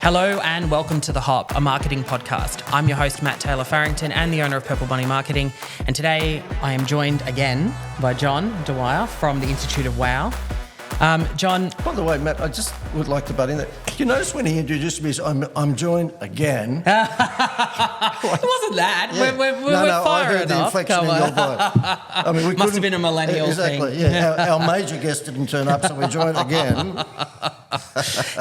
Hello and welcome to The Hop, a marketing podcast. I'm your host, Matt Taylor-Farrington, and the owner of Purple Bunny Marketing. And today I am joined again by John Dwyer from the Institute of Wow. John... By the way, Matt, I just would like to butt in there. You notice when he introduced me, I'm joined again. It wasn't that. Yeah. We're fire I heard enough. the inflection in your voice. I mean, we must have been a millennial exactly, thing. Yeah, our major guest didn't turn up, so we're joined again.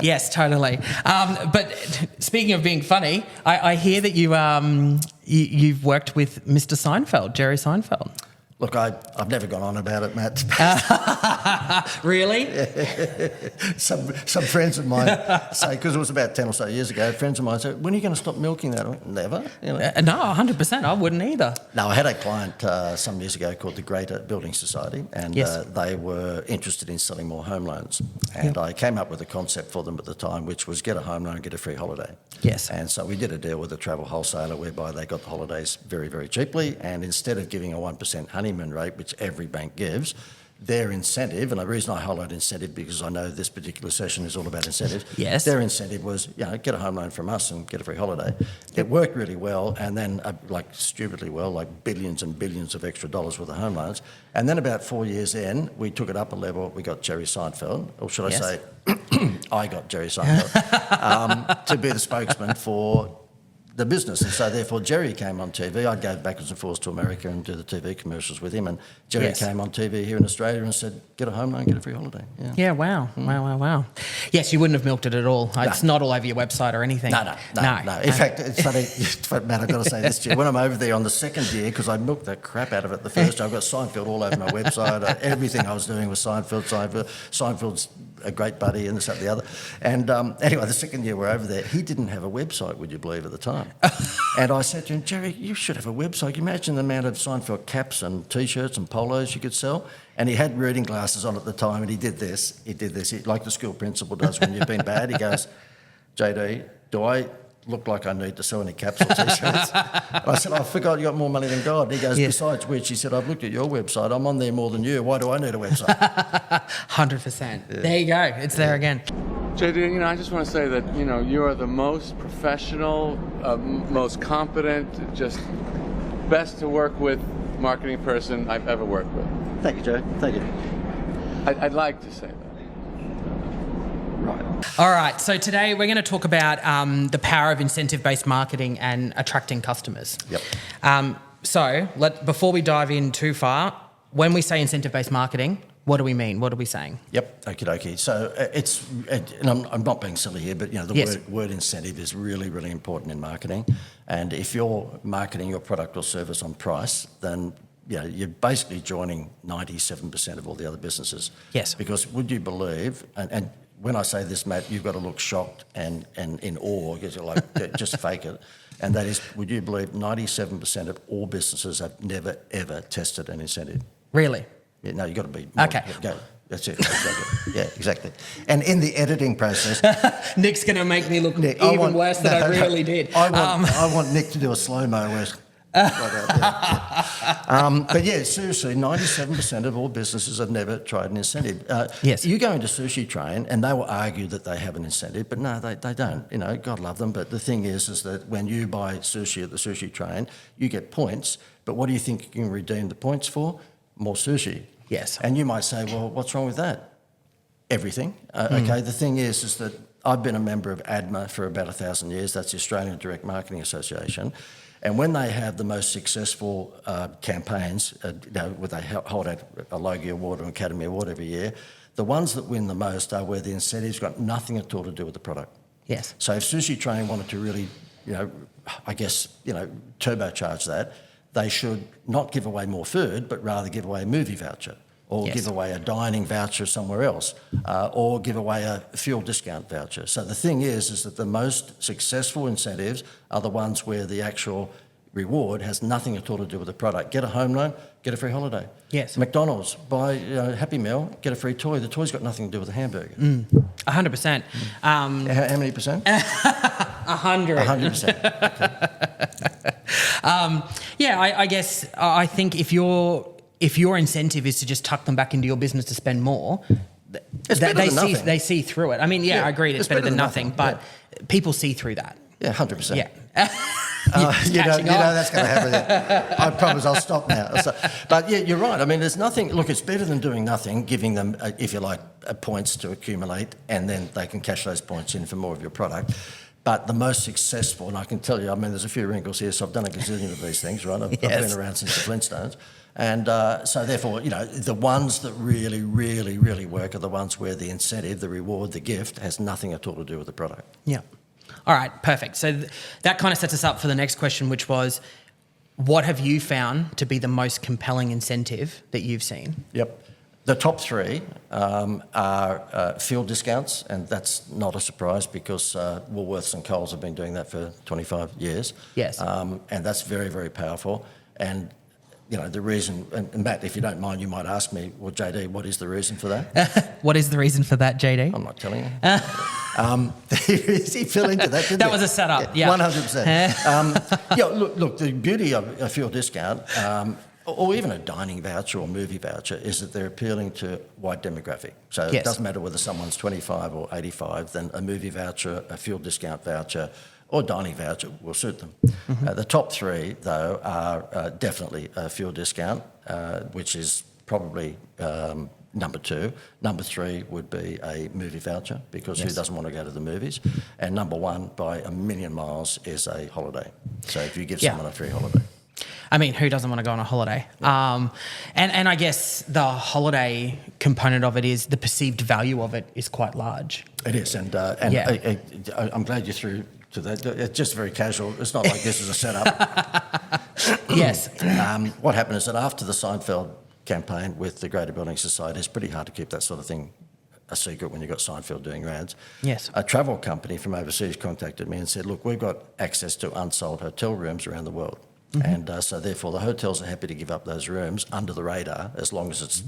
Yes, totally. But speaking of being funny, I hear that you've worked with Mr. Seinfeld, Jerry Seinfeld. Look, I've never gone on about it, Matt. Really? Some friends of mine say, because it was about 10 or so years ago, friends of mine said, when are you going to stop milking that? I went, never. You know? No, 100%. I wouldn't either. No, I had a client some years ago called the Greater Building Society, and yes. They were interested in selling more home loans. And I came up with a concept for them at the time, which was get a home loan, get a free holiday. Yes. And so we did a deal with a travel wholesaler whereby they got the holidays very, very cheaply, and instead of giving a 1% honeymoon rate, which every bank gives, their incentive, and the reason I highlight incentive because I know this particular session is all about incentives. Yes. Their incentive was, get a home loan from us and get a free holiday. It worked really well, and then stupidly well, like billions and billions of extra dollars worth of home loans. And then about 4 years in, we took it up a level. We got Jerry Seinfeld, or should I say, I got Jerry Seinfeld to be the spokesman for the business. And so therefore Jerry came on TV. I'd go backwards and forwards to America and do the TV commercials with him, and Jerry came on TV here in Australia and said, get a home loan, get a free holiday. Yeah, wow. Wow. Yes, you wouldn't have milked it at all. No. It's not all over your website or anything. No. In fact, it's funny, Matt, I've got to say this to you. When I'm over there on the second year, because I milked the crap out of it the first year, I've got Seinfeld all over my website. Everything I was doing was Seinfeld. Seinfeld's a great buddy and this, that, and the other. And anyway, the second year we're over there, he didn't have a website, would you believe, at the time. And I said to him, Jerry, you should have a website. Can you imagine the amount of Seinfeld caps and T-shirts and polos you could sell? And he had reading glasses on at the time, and he did this, like the school principal does when you've been bad. He goes, JD, do I look like I need to sell any caps or T-shirts? And I said, I forgot you got more money than God. And he goes, besides which, he said, I've looked at your website. I'm on there more than you. Why do I need a website? 100%. Yeah. There you go. It's there again. JD, I just want to say that, you are the most professional, most competent, just best to work with marketing person I've ever worked with. Thank you, Joe. Thank you. I'd like to say that. Right. All right. So today we're going to talk about the power of incentive-based marketing and attracting customers. Yep. Before we dive in too far, when we say incentive-based marketing, what do we mean? What are we saying? Yep, okie dokie. So and I'm not being silly here, but the word incentive is really, really important in marketing. And if you're marketing your product or service on price, then you're basically joining 97% of all the other businesses. Yes. Because would you believe, and when I say this, Matt, you've got to look shocked and in awe, because you're like, just fake it. And that is, would you believe 97% of all businesses have never, ever tested an incentive? Really? Yeah, no, you've got to be more. Okay. Go. That's it. Exactly. Yeah, exactly. And in the editing process... Nick's going to make me look even worse than I really did. I want Nick to do a slow-mo where... But seriously, 97% of all businesses have never tried an incentive. Yes. You go into Sushi Train and they will argue that they have an incentive, but no, they don't. God love them. But the thing is that when you buy sushi at the Sushi Train, you get points. But what do you think you can redeem the points for? More sushi. Yes. And you might say, well, what's wrong with that? Everything. Okay, the thing is that I've been a member of ADMA for about 1,000 years. That's the Australian Direct Marketing Association. And when they have the most successful campaigns, where they hold out a Logie Award or an Academy Award every year, the ones that win the most are where the incentive's got nothing at all to do with the product. Yes. So if Sushi Train wanted to really, turbocharge that, they should not give away more food, but rather give away a movie voucher, or give away a dining voucher somewhere else, or give away a fuel discount voucher. So the thing is that the most successful incentives are the ones where the actual reward has nothing at all to do with the product. Get a home loan, get a free holiday. Yes. McDonald's, buy a Happy Meal, get a free toy. The toy's got nothing to do with the hamburger. 100%. How many percent? 100. 100%. Okay. I guess I think if your incentive is to just tuck them back into your business to spend more, It's better than nothing. They see through it. I mean, I agree, it's better than nothing. But people see through that. Yeah, 100%. Yeah. You know that's going to happen. I promise I'll stop now. But yeah, you're right. I mean, there's nothing. Look, it's better than doing nothing, giving them, if you like, points to accumulate, and then they can cash those points in for more of your product. But the most successful, and I can tell you, I mean, there's a few wrinkles here, so I've done a gazillion of these things, right? I've been around since the Flintstones. And so therefore, the ones that really, really, really work are the ones where the incentive, the reward, the gift has nothing at all to do with the product. Yeah. All right, perfect. So that kind of sets us up for the next question, which was, what have you found to be the most compelling incentive that you've seen? Yep. The top three are fuel discounts, and that's not a surprise because Woolworths and Coles have been doing that for 25 years. Yes. And that's very, very powerful. And the reason, and Matt, if you don't mind, you might ask me, well, JD, what is the reason for that? What is the reason for that, JD? I'm not telling you. He fell into that, didn't That he? was a setup, yeah. 100%. Look, the beauty of a fuel discount, or even a dining voucher or movie voucher, is that they're appealing to a wide demographic. So It doesn't matter whether someone's 25 or 85, then a movie voucher, a fuel discount voucher, or dining voucher will suit them. Mm-hmm. The top three, though, are definitely a fuel discount, which is probably number two. Number three would be a movie voucher, because who doesn't want to go to the movies? And number one, by a million miles, is a holiday. So if you give someone a free holiday. I mean, who doesn't want to go on a holiday? Yeah. And I guess the holiday component of it is the perceived value of it is quite large. It is, and I'm glad you threw to that. It's just very casual. It's not like this is a setup. Yes. What happened is that after the Seinfeld campaign with the Greater Building Society, it's pretty hard to keep that sort of thing a secret when you've got Seinfeld doing ads. Yes. A travel company from overseas contacted me and said, look, we've got access to unsold hotel rooms around the world. Mm-hmm. And so therefore the hotels are happy to give up those rooms under the radar, as long as it's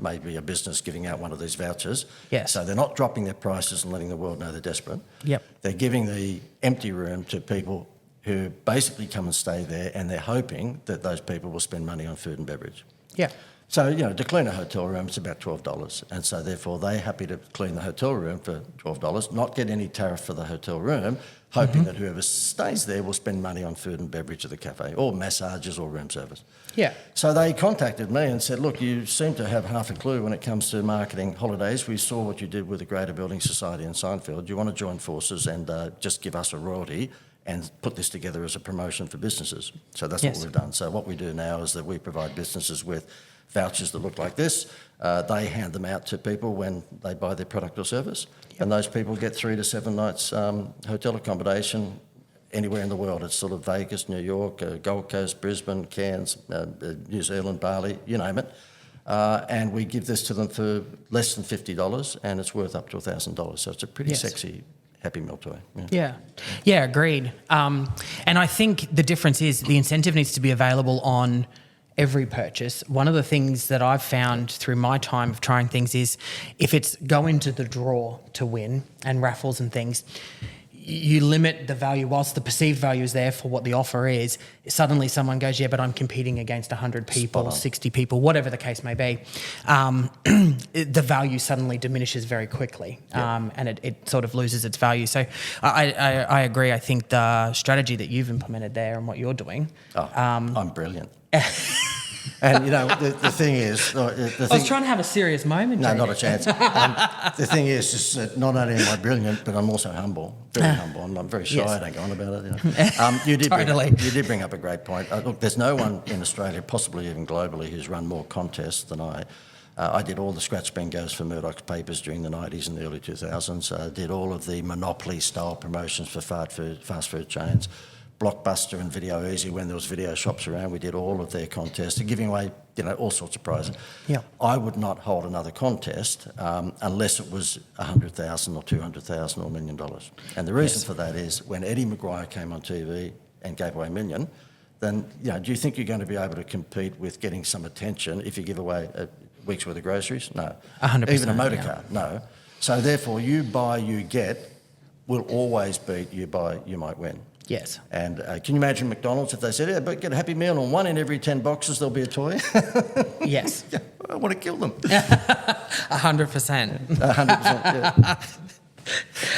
maybe a business giving out one of these vouchers. Yes. So they're not dropping their prices and letting the world know they're desperate. Yep. They're giving the empty room to people who basically come and stay there, and they're hoping that those people will spend money on food and beverage. Yeah. So, to clean a hotel room, it's about $12. And so therefore they're happy to clean the hotel room for $12, not get any tariff for the hotel room, hoping that whoever stays there will spend money on food and beverage at the cafe, or massages or room service. Yeah. So they contacted me and said, look, you seem to have half a clue when it comes to marketing holidays. We saw what you did with the Greater Building Society in Seinfeld. Do you want to join forces and just give us a royalty and put this together as a promotion for businesses? So that's what we've done. So what we do now is that we provide businesses with vouchers that look like this. They hand them out to people when they buy their product or service. Yep. And those people get 3 to 7 nights hotel accommodation anywhere in the world. It's sort of Vegas, New York, Gold Coast, Brisbane, Cairns, New Zealand, Bali, you name it. And we give this to them for less than $50, and it's worth up to $1,000. So it's a pretty sexy Happy Meal toy. Yeah, agreed. And I think the difference is the incentive needs to be available on every purchase. One of the things that I've found through my time of trying things is if it's go into the draw to win and raffles and things, you limit the value. Whilst the perceived value is there for what the offer is, suddenly someone goes, yeah, but I'm competing against 100 people, 60 people, whatever the case may be. The value suddenly diminishes very quickly, and it sort of loses its value. So I agree. I think the strategy that you've implemented there and what you're doing... I'm brilliant. And, the thing is... I was trying to have a serious moment. No, Jamie. not a chance. The thing is that not only am I brilliant, but I'm also humble, very humble. I'm very shy. I don't go on about it. You did bring up a great point. Look, there's no one in Australia, possibly even globally, who's run more contests than I. I did all the scratch bingos for Murdoch's papers during the 90s and the early 2000s. I did all of the Monopoly-style promotions for fast food chains. Blockbuster and Video Easy, when there was video shops around, we did all of their contests, giving away, all sorts of prizes. Yeah. I would not hold another contest unless it was $100,000 or $200,000 or $1 million. And the reason for that is when Eddie McGuire came on TV and gave away $1 million, then, do you think you're going to be able to compete with getting some attention if you give away a week's worth of groceries? No. 100%. Even a motor car? No. So therefore, you buy, you get will always beat you buy, you might win. Yes. And can you imagine McDonald's if they said, yeah, but get a Happy Meal and 1 in every 10 boxes there'll be a toy? Yes. I want to kill them. 100%. 100%, yeah.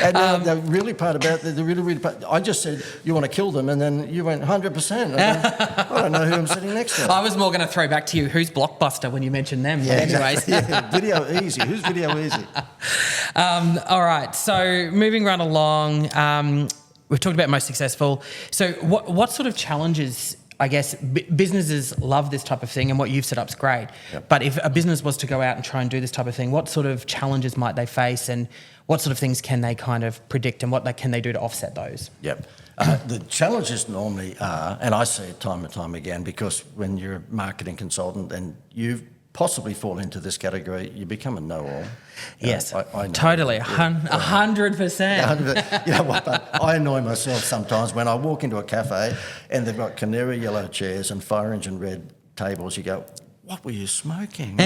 And the really part about the really part, I just said, you want to kill them, and then you went 100%. I don't know who I'm sitting next to. I was more going to throw back to you, who's Blockbuster when you mentioned them? Yeah, but anyways. exactly. Yeah, Video Easy. Who's Video Easy? All right, so moving right along, we've talked about most successful. So what sort of challenges, I guess, businesses love this type of thing, and what you've set up's great. Yep. But if a business was to go out and try and do this type of thing, what sort of challenges might they face, and what sort of things can they kind of predict, and can they do to offset those? Yep. The challenges normally are, and I see it time and time again, because when you're a marketing consultant and you possibly fall into this category, you become a know-all. Yes, I know. totally, 100%. You know what, but I annoy myself sometimes when I walk into a cafe and they've got canary yellow chairs and fire engine red tables. You go, what were you smoking?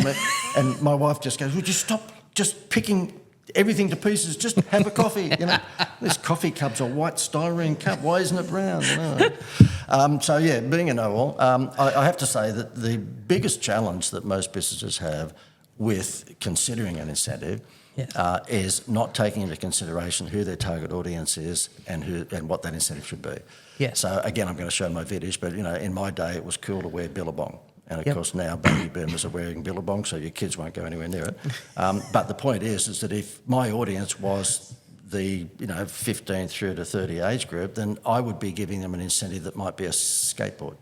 And my wife just goes, would you stop just picking everything to pieces, just have a coffee, you know. This coffee cup's a white styrene cup, why isn't it brown? You know? So yeah, being a know-all, I have to say that the biggest challenge that most businesses have with considering an incentive is not taking into consideration who their target audience is and what that incentive should be. Yes. So again, I'm going to show my vintage, but you know, in my day it was cool to wear billabong. And of course now baby boomers are wearing billabong, so your kids won't go anywhere near it. But the point is that if my audience was the 15 through to 30 age group, then I would be giving them an incentive that might be a skateboard.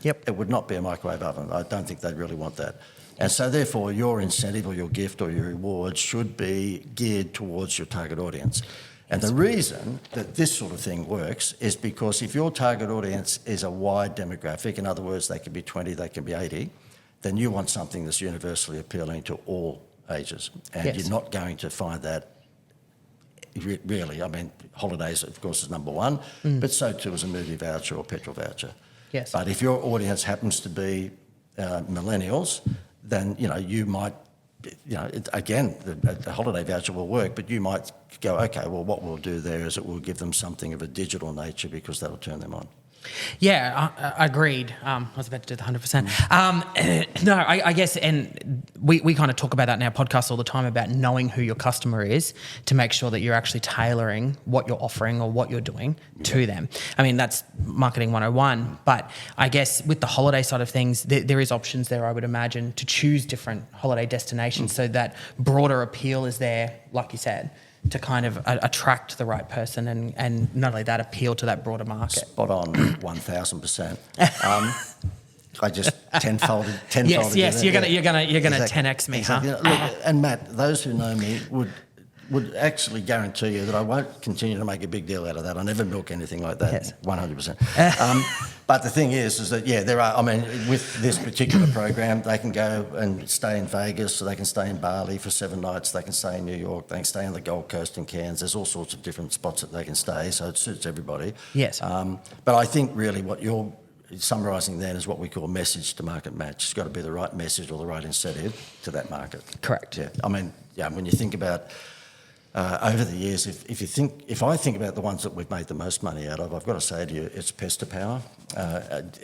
Yep. It would not be a microwave oven. I don't think they'd really want that. And so therefore your incentive or your gift or your reward should be geared towards your target audience. And the reason that this sort of thing works is because if your target audience is a wide demographic, in other words, they can be 20, they can be 80, then you want something that's universally appealing to all ages. And you're not going to find that really. I mean, holidays, of course, is number one, but so too is a movie voucher or petrol voucher. Yes. But if your audience happens to be millennials, then, you might, again, the holiday voucher will work, but you might go, okay, well, what we'll do there is it will give them something of a digital nature because that'll turn them on. Yeah, agreed. I was about to do the 100%. No, I guess, and we kind of talk about that in our podcast all the time, about knowing who your customer is to make sure that you're actually tailoring what you're offering or what you're doing to them. I mean, that's marketing 101, but I guess with the holiday side of things, there is options there, I would imagine, to choose different holiday destinations so that broader appeal is there, like you said, to kind of attract the right person and not only that, appeal to that broader market. Spot on, 1,000%. I just tenfolded. Yes. You're gonna 10x me, exactly. huh? Look, and Matt, those who know me would actually guarantee you that I won't continue to make a big deal out of that. I never milk anything like that. Yes. 100%. But the thing is that there are. I mean, with this particular program, they can go and stay in Vegas, so they can stay in Bali for 7 nights. They can stay in New York. They can stay on the Gold Coast in Cairns. There's all sorts of different spots that they can stay, so it suits everybody. Yes. But I think really what you're summarising then is what we call message to market match. It's got to be the right message or the right incentive to that market. Correct. Yeah. I mean, when you think about over the years, if I think about the ones that we've made the most money out of, I've got to say to you, it's Pesta Power.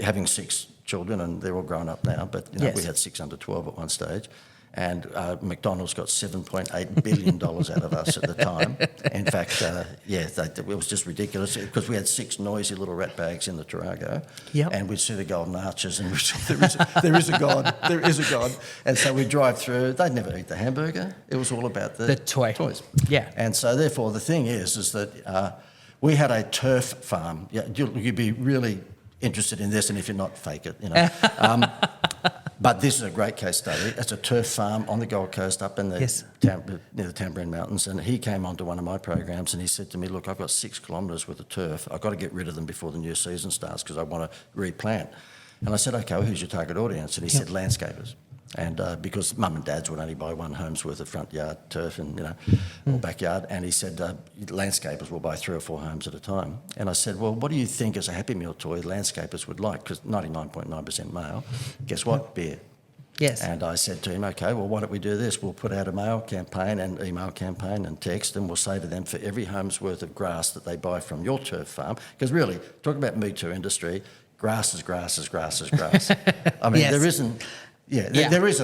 Having 6 children, and they're all grown up now, but we had 6 under 12 at one stage. And McDonald's got $7.8 billion out of us at the time. In fact, it was just ridiculous because we had 6 noisy little rat bags in the Tarago. Yep. And we'd see the golden arches and we'd say, there is a God, there is a God. And so we'd drive through. They'd never eat the hamburger. It was all about the toys. Yeah. And so therefore the thing is that we had a turf farm. Yeah, you'd be really interested in this, and if you're not, fake it, But this is a great case study. It's a turf farm on the Gold Coast up in near the Tambourine Mountains. And he came onto one of my programs and he said to me, look, I've got 6 kilometres worth of turf. I've got to get rid of them before the new season starts because I want to replant. And I said, okay, well, who's your target audience? And he said, landscapers. And because mum and dads would only buy 1 home's worth of front yard turf and, or backyard. And he said, landscapers will buy 3 or 4 homes at a time. And I said, well, what do you think as a Happy Meal toy landscapers would like? Because 99.9% male. Guess what? Beer. Yes. And I said to him, okay, well, why don't we do this? We'll put out a mail campaign and email campaign and text, and we'll say to them for every home's worth of grass that they buy from your turf farm, because really, talk about Me Too industry, grass is grass is grass is grass. I mean, there isn't There is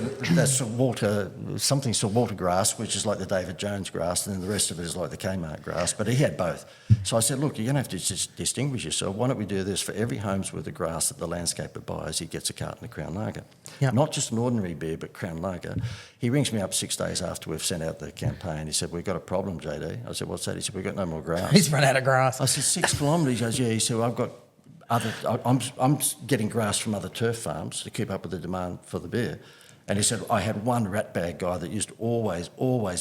something saltwater grass, which is like the David Jones grass, and then the rest of it is like the Kmart grass. But he had both. So I said, look, you're going to have to just distinguish yourself. Why don't we do this? For every home's worth of grass that the landscaper buys, he gets a carton of Crown Lager. Yep. Not just an ordinary beer, but Crown Lager. He rings me up 6 days after we've sent out the campaign. He said, we've got a problem, JD. I said, what's that? He said, we've got no more grass. He's run out of grass. I said, 6 kilometres? He goes, yeah. He said, well, I'm getting grass from other turf farms to keep up with the demand for the beer. And he said, I had one rat bag guy that used to always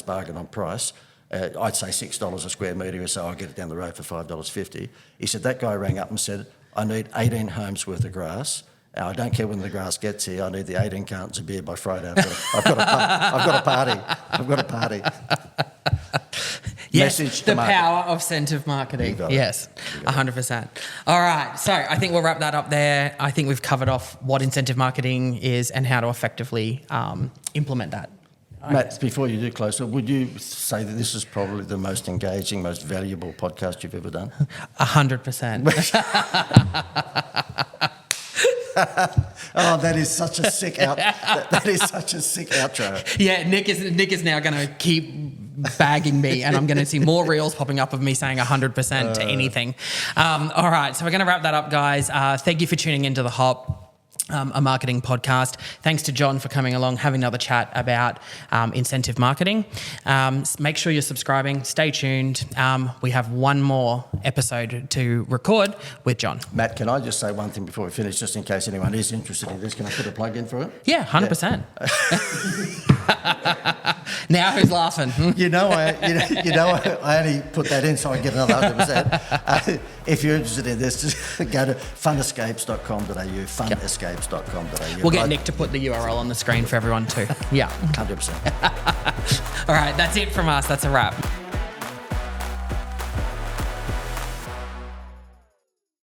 bargain on price. I'd say $6 a square metre, so I'll get it down the road for $5.50. He said, that guy rang up and said, I need 18 homes worth of grass. Now, I don't care when the grass gets here. I need the 18 cartons of beer by Friday. I've got a party. Yes, Message the to market. power of incentive marketing. got it. Yes, 100%. All right, so I think we'll wrap that up there. I think we've covered off what incentive marketing is and how to effectively implement that. Matt, before you do close, would you say that this is probably the most engaging, most valuable podcast you've ever done? 100%. Oh, that is such a sick that is such a sick outro. Yeah, Nick is now going to keep bagging me, and I'm going to see more reels popping up of me saying 100% to anything. All right, so we're going to wrap that up, guys. Thank you for tuning into The Hop, a marketing podcast. Thanks to John for coming along, having another chat about incentive marketing. Make sure you're subscribing. Stay tuned. We have one more episode to record with John. Matt, can I just say one thing before we finish, just in case anyone is interested in this? Can I put a plug in for it? Yeah, 100%. Now who's laughing? I only put that in so I get another 100%. If you're interested in this, just go to funescapes.com.au, funescapes.com.au. We'll get Nick to put the URL on the screen for everyone too. Yeah. 100%. All right, that's it from us. That's a wrap.